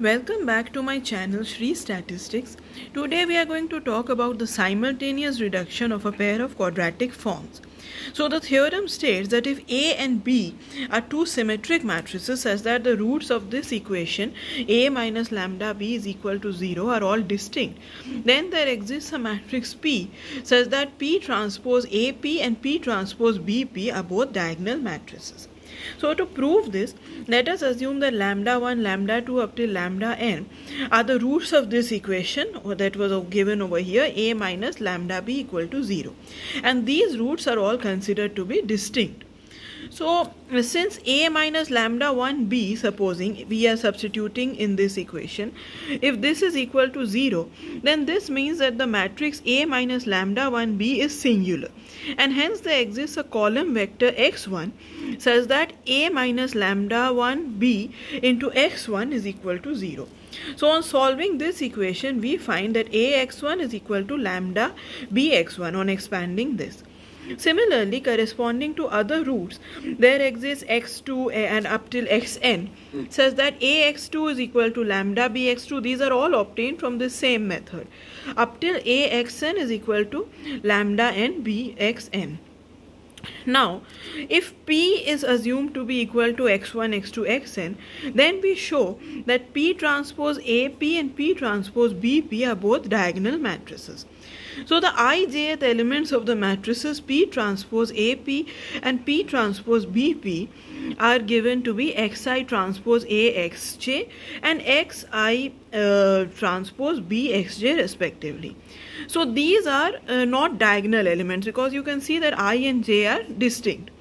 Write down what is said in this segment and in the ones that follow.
Welcome back to my channel Shri Statistics. Today we are going to talk about the simultaneous reduction of a pair of quadratic forms. So the theorem states that if A and B are two symmetric matrices such that the roots of this equation A minus lambda B is equal to 0 are all distinct, then there exists a matrix P such that P transpose AP and P transpose BP are both diagonal matrices. So to prove this, let us assume that lambda 1, lambda 2 up till lambda n are the roots of this equation that was given over here, A minus lambda B equal to 0. And these roots are all considered to be distinct. So since A minus lambda 1 B, supposing we are substituting in this equation, if this is equal to 0, then this means that the matrix A minus lambda 1 B is singular, and hence there exists a column vector x1 such that A minus lambda 1 B into x1 is equal to 0. So on solving this equation, we find that Ax1 is equal to lambda Bx1 on expanding this. Similarly, corresponding to other roots, there exists x2 and up till xn such that Ax2 is equal to lambda Bx2. These are all obtained from the same method. Up till Axn is equal to lambda n Bxn. Now, if P is assumed to be equal to x1, x2, xn, then we show that P transpose AP and P transpose BP are both diagonal matrices. So the ijth elements of the matrices P transpose AP and P transpose BP are given to be xi transpose AXJ and xi transpose BXJ respectively. So these are not diagonal elements because you can see that I and J are distinct.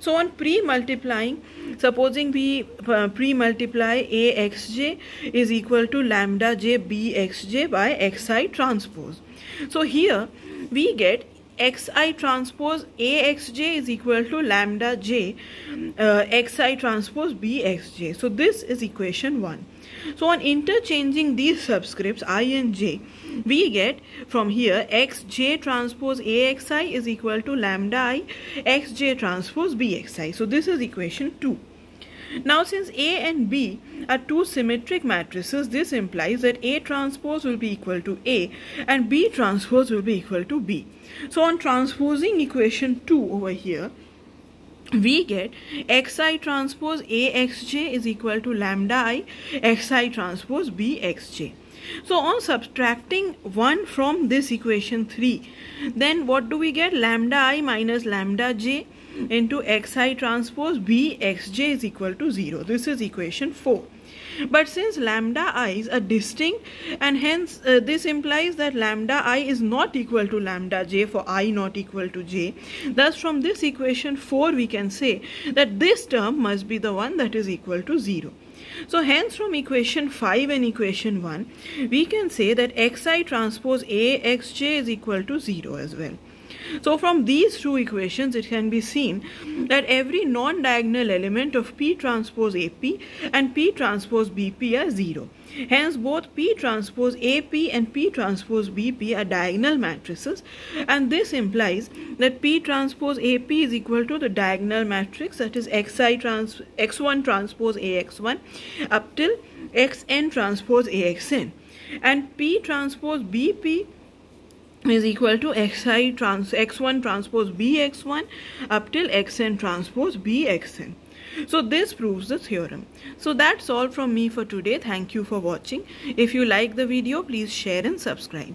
So on pre-multiplying, supposing we pre-multiply AXJ is equal to lambda J BXJ by xi transpose. So here we get xi transpose AXJ is equal to lambda J xi transpose BXJ. So this is equation 1. So on interchanging these subscripts I and J, we get from here xj transpose AXI is equal to lambda I xj transpose BXI. So this is equation 2. Now since A and B are two symmetric matrices, this implies that A transpose will be equal to A and B transpose will be equal to B. So on transposing equation 2 over here, we get xi transpose AXJ is equal to lambda I xi transpose BXJ. So on subtracting 1 from this equation 3, then what do we get? Lambda I minus lambda J into xi transpose BXJ is equal to 0. This is equation 4. But since lambda i's are distinct, and hence this implies that lambda I is not equal to lambda J for I not equal to J. Thus from this equation 4 we can say that this term must be the one that is equal to 0. So hence from equation 5 and equation 1 we can say that xi transpose AXJ is equal to 0 as well. So from these two equations it can be seen that every non-diagonal element of P transpose AP and P transpose BP are 0. Hence both P transpose AP and P transpose BP are diagonal matrices, and this implies that P transpose AP is equal to the diagonal matrix, that is x1 transpose AX1 up till xn transpose AXN, and P transpose BP is equal to x1 transpose BX1 up till xn transpose BXN. So this proves the theorem. So that's all from me for today. Thank you for watching. If you like the video, please share and subscribe.